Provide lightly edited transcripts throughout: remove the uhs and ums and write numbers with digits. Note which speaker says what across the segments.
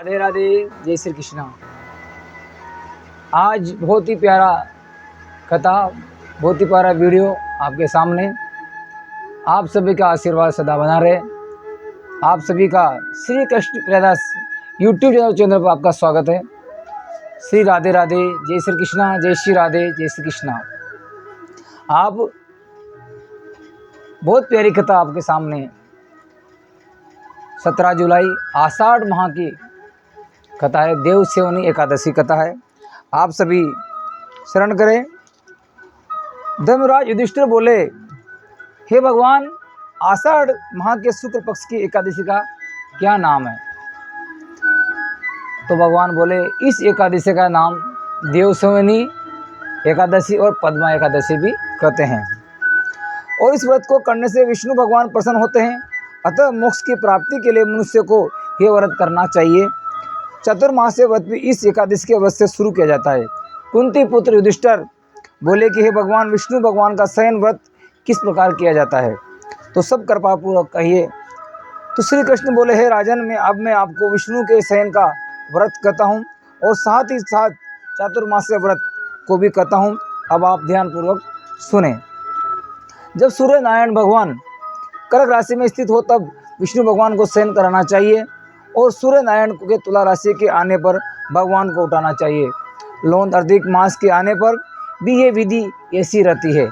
Speaker 1: राधे राधे, जय श्री कृष्णा। आज बहुत ही प्यारा कथा, बहुत ही प्यारा वीडियो आपके सामने। आप सभी का आशीर्वाद सदा बना रहे। आप सभी का श्री कृष्ण प्रियदास यूट्यूब चैनल पर आपका स्वागत है। श्री राधे राधे, जय श्री कृष्णा, जय श्री राधे, जय श्री कृष्णा। आप बहुत प्यारी कथा आपके सामने 17 जुलाई आषाढ़ माह की कथा है। देव सेवनी एकादशी कथा है। आप सभी शरण करें। धर्मराज युधिष्ठिर बोले, हे भगवान, आषाढ़ माह के शुक्ल पक्ष की एकादशी का क्या नाम है? तो भगवान बोले, इस एकादशी का नाम देव सेवनी एकादशी और पद्मा एकादशी भी कहते हैं। और इस व्रत को करने से विष्णु भगवान प्रसन्न होते हैं। अतः मोक्ष की प्राप्ति के लिए मनुष्य को यह व्रत करना चाहिए। चतुर्मास्य व्रत भी इस एकादशी के व्रत से शुरू किया जाता है। कुंती पुत्र युधिष्ठिर बोले कि हे भगवान, विष्णु भगवान का शयन व्रत किस प्रकार किया जाता है? तो सब कृपा पूर्वक कहिए। तो श्री कृष्ण बोले, हे राजन, मैं आपको विष्णु के शयन का व्रत कहता हूँ और साथ ही साथ चातुर्मास्य व्रत को भी कहता हूँ। अब आप ध्यानपूर्वक सुने। जब सूर्य नारायण भगवान कर्क राशि में स्थित हो तब विष्णु भगवान को शयन कराना चाहिए और सूर्य नारायण के तुला राशि के आने पर भगवान को उठाना चाहिए। लोन अधिक मास के आने पर भी ये विधि ऐसी रहती है।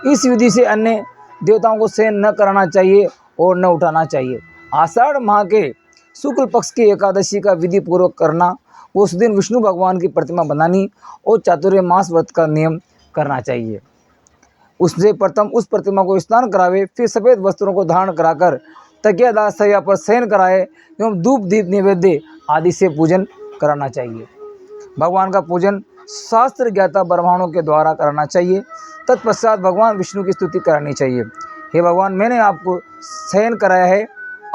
Speaker 1: इस विधि से अन्य देवताओं को शयन न कराना चाहिए और न उठाना चाहिए। आषाढ़ माह के शुक्ल पक्ष की एकादशी का विधि पूर्वक करना, उस दिन विष्णु भगवान की प्रतिमा बनानी और चातुर्य मास व्रत का नियम करना चाहिए। उससे प्रथम उस प्रतिमा को स्नान करावे, फिर सफ़ेद वस्त्रों को धारण कराकर तकियादार शैया पर शयन कराए एवं धूप दीप नैवेद्य आदि से पूजन कराना चाहिए। भगवान का पूजन शास्त्र ज्ञाता ब्राह्मणों के द्वारा करना चाहिए। तत्पश्चात भगवान विष्णु की स्तुति करानी चाहिए। हे भगवान, मैंने आपको शयन कराया है।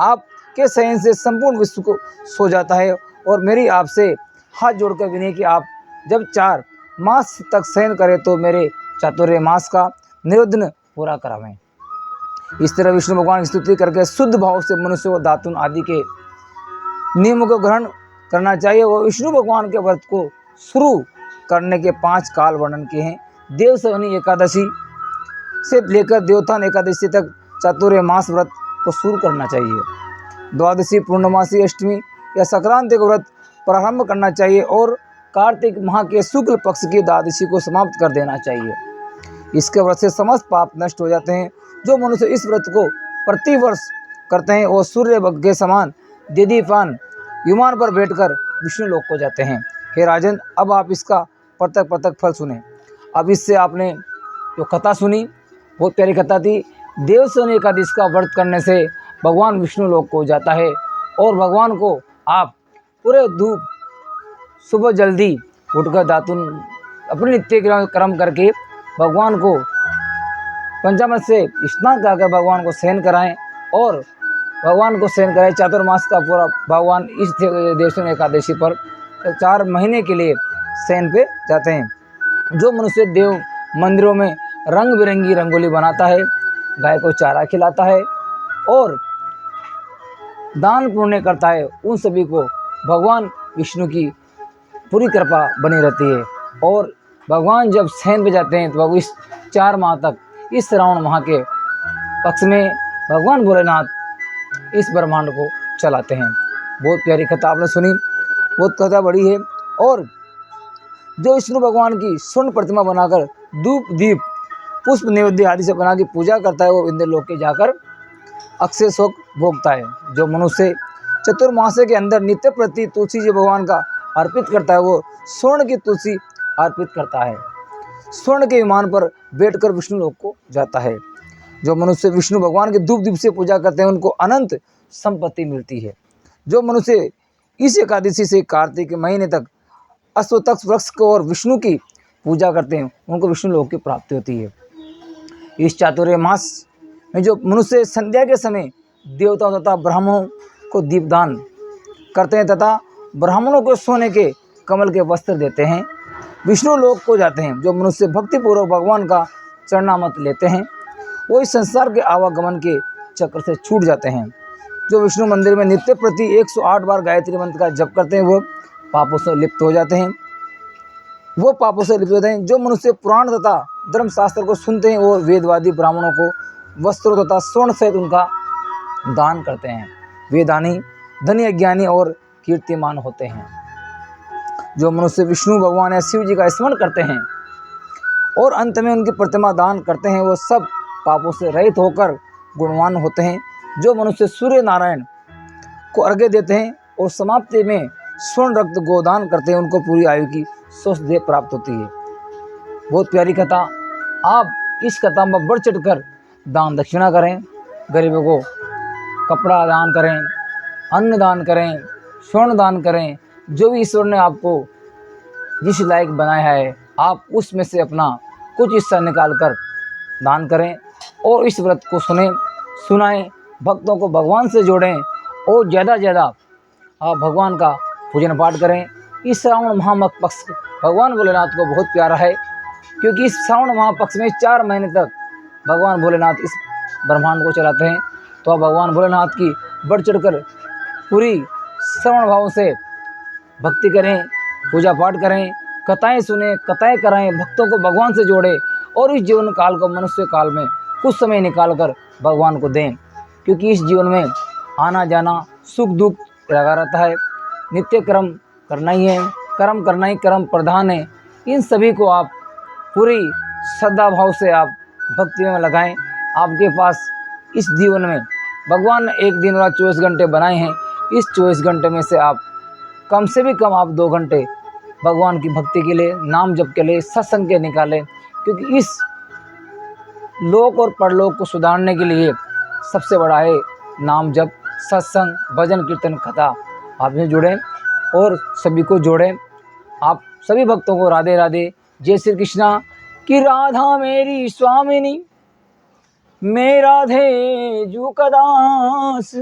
Speaker 1: आपके शयन से संपूर्ण विश्व को सो जाता है और मेरी आपसे हाथ जोड़कर विनय कि आप जब 4 मास तक शयन करें तो मेरे चातुर्य मास का निरोधन पूरा करावें। इस तरह विष्णु भगवान की स्तुति करके शुद्ध भाव से मनुष्य और दातुन आदि के नियमों को ग्रहण करना चाहिए। और विष्णु भगवान के व्रत को शुरू करने के 5 काल वर्णन किए हैं। देव सेवनी एकादशी से लेकर देवोत्थान एकादशी तक चातुर्य मास व्रत को शुरू करना चाहिए। द्वादशी, पूर्णमासी, अष्टमी या संक्रांति को व्रत प्रारंभ करना चाहिए और कार्तिक माह के शुक्ल पक्ष की द्वादशी को समाप्त कर देना चाहिए। इसके व्रत से समस्त पाप नष्ट हो जाते हैं। जो मनुष्य इस व्रत को प्रतिवर्ष करते हैं वो सूर्य के समान दीदीपान विमान पर बैठकर विष्णु लोक को जाते हैं। हे राजन, अब आप इसका प्रत्यक प्रत्यक फल सुने। अब इससे आपने जो कथा सुनी, बहुत प्यारी कथा थी। देव सेवनी एकादशी का व्रत करने से भगवान विष्णु लोक को जाता है और भगवान को आप पूरे धूप सुबह जल्दी उठकर दातुन अपने नित्य कर्म करके भगवान को पंचामृत से स्नान कराकर भगवान को शयन कराएं और भगवान को शयन कराएं। चातुर्मास का पूरा भगवान इस देव सेवनी एकादशी पर 4 महीने के लिए शयन पे जाते हैं। जो मनुष्य देव मंदिरों में रंग बिरंगी रंगोली बनाता है, गाय को चारा खिलाता है और दान पुण्य करता है, उन सभी को भगवान विष्णु की पूरी कृपा बनी रहती है। और भगवान जब शयन पे जाते हैं तो इस 4 माह तक इस श्रावण माह के पक्ष में भगवान भोलेनाथ इस ब्रह्मांड को चलाते हैं। बहुत प्यारी कथा आपने सुनी, बहुत कथा बड़ी है। और जो विष्णु भगवान की स्वर्ण प्रतिमा बनाकर धूप दीप पुष्प नैवेद्य आदि से बना के पूजा करता है, वो इंद्र लोक के जाकर अक्षय सुख भोगता है। जो मनुष्य चतुर्मास्य के अंदर नित्य प्रति तुलसी जी भगवान का अर्पित करता है, वो स्वर्ण की तुलसी अर्पित करता है। स्वर्ण के विमान पर बैठकर विष्णु लोक को जाता है। जो मनुष्य विष्णु भगवान के धूप दीप से पूजा करते हैं उनको अनंत संपत्ति मिलती है। जो मनुष्य इस एकादशी से कार्तिक के महीने तक अश्वत्थ वृक्ष को और विष्णु की पूजा करते हैं उनको विष्णु लोक की प्राप्ति होती है। इस चातुर्य मास में जो मनुष्य संध्या के समय देवताओं तथा ब्राह्मणों को दीपदान करते हैं तथा ब्राह्मणों को सोने के कमल के वस्त्र देते हैं, विष्णु लोक को जाते हैं। जो मनुष्य भक्तिपूर्वक भगवान का चरणामृत लेते हैं वो इस संसार के आवागमन के चक्र से छूट जाते हैं। जो विष्णु मंदिर में नित्य प्रति 108 बार गायत्री मंत्र का जप करते हैं वो पापों से लिप्त हो जाते हैं। वो पापों से लिप्त होते हैं। जो मनुष्य पुराण तथा धर्मशास्त्र को सुनते हैं वो वेदवादी ब्राह्मणों को वस्त्रों तथा स्वर्ण सहित उनका दान करते हैं। वे दानी धनी अज्ञानी और कीर्तिमान होते हैं। जो मनुष्य विष्णु भगवान या शिव जी का स्मरण करते हैं और अंत में उनकी प्रतिमा दान करते हैं वो सब पापों से रहित होकर गुणवान होते हैं। जो मनुष्य सूर्य नारायण को अर्घ्य देते हैं और समाप्ति में स्वर्ण रक्त गोदान करते हैं उनको पूरी आयु की स्वस्थ देह प्राप्त होती है। बहुत प्यारी कथा। आप इस कथा में बढ़ चढ़कर दान दक्षिणा करें, गरीबों को कपड़ा दान करें, अन्न दान करें, स्वर्ण दान करें। जो भी ईश्वर ने आपको जिस लायक बनाया है आप उसमें से अपना कुछ हिस्सा निकाल कर दान करें और इस व्रत को सुनाएं, भक्तों को भगवान से जोड़ें और ज़्यादा से ज़्यादा आप भगवान का पूजन पाठ करें। इस श्रावण महापक्ष भगवान भोलेनाथ को बहुत प्यारा है क्योंकि इस श्रावण महापक्ष में 4 महीने तक भगवान भोलेनाथ इस ब्रह्मांड को चलाते हैं। तो आप भगवान भोलेनाथ की बढ़ चढ़कर पूरी श्रवण भाव से भक्ति करें, पूजा पाठ करें, कथाएं सुने, कथाएं कराएं, भक्तों को भगवान से जोड़ें और इस जीवन काल को मनुष्य काल में कुछ समय निकाल कर भगवान को दें क्योंकि इस जीवन में आना जाना सुख दुख लगा रहता है। नित्य कर्म करना ही है, कर्म करना ही कर्म प्रधान है। इन सभी को आप पूरी श्रद्धा भाव से आप भक्ति में लगाएं। आपके पास इस जीवन में भगवान ने एक दिन वाला 24 घंटे बनाए हैं। इस 24 घंटे में से आप कम से भी कम आप 2 घंटे भगवान की भक्ति के लिए, नाम जप के लिए, सत्संग के निकालें क्योंकि इस लोक और परलोक को सुधारने के लिए सबसे बड़ा है नाम जप, सत्संग, भजन कीर्तन, कथा। आप में जुड़ें और सभी को जोड़ें। आप सभी भक्तों को राधे राधे, जय श्री कृष्णा। कि राधा मेरी स्वामिनी, मैं राधे जू का दास,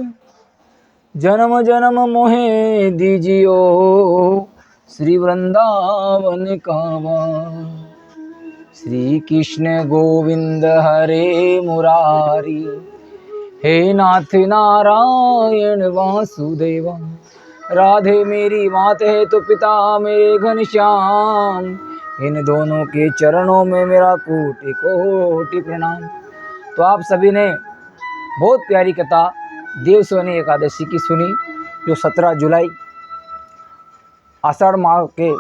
Speaker 1: जन्म जन्म मोहे दीजियो श्री वृंदावन का वास। श्री कृष्ण गोविंद हरे मुरारी, हे नाथ नारायण वासुदेवा। राधे मेरी मात है तो पिता मेरे घनश्याम, इन दोनों के चरणों में मेरा कोटि कोटि प्रणाम। तो आप सभी ने बहुत प्यारी कथा देवसवनी एकादशी की सुनी जो 17 जुलाई आषाढ़ माह के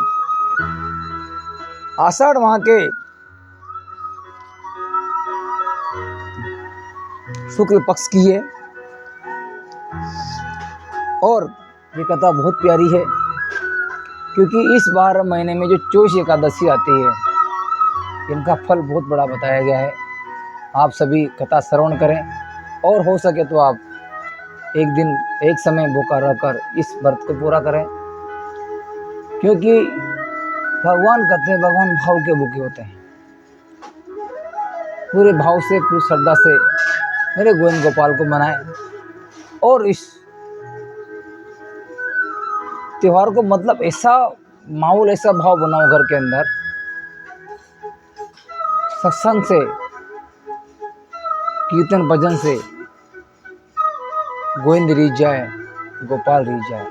Speaker 1: शुक्ल पक्ष की है और ये कथा बहुत प्यारी है क्योंकि इस 12 महीने में जो 24 एकादशी आती है इनका फल बहुत बड़ा बताया गया है। आप सभी कथा श्रवण करें और हो सके तो आप एक दिन एक समय भूखा रहकर इस व्रत को पूरा करें क्योंकि भगवान कहते हैं भगवान भाव के भूखे होते हैं। पूरे भाव से, पूरी श्रद्धा से मेरे गोविंद गोपाल को मनाएं और इस त्योहार को मतलब ऐसा माहौल, ऐसा भाव बनाओ घर के अंदर, सत्संग से, कीर्तन भजन से गोविंद रीझ जाए, गोपाल रीझ जाए।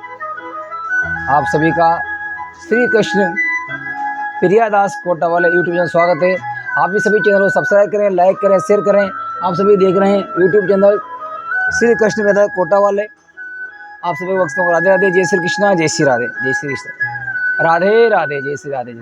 Speaker 1: आप सभी का श्री कृष्ण प्रियादास कोटा वाले यूट्यूब चैनल स्वागत है। आप भी सभी चैनल को सब्सक्राइब करें, लाइक करें, शेयर करें। आप सभी देख रहे हैं यूट्यूब चैनल श्री कृष्ण प्रियादास कोटा वाले। आप सभी भक्तों को राधे राधे, जय श्री कृष्णा, जय श्री राधे, जय श्री कृष्ण, राधे राधे, जय श्री राधे।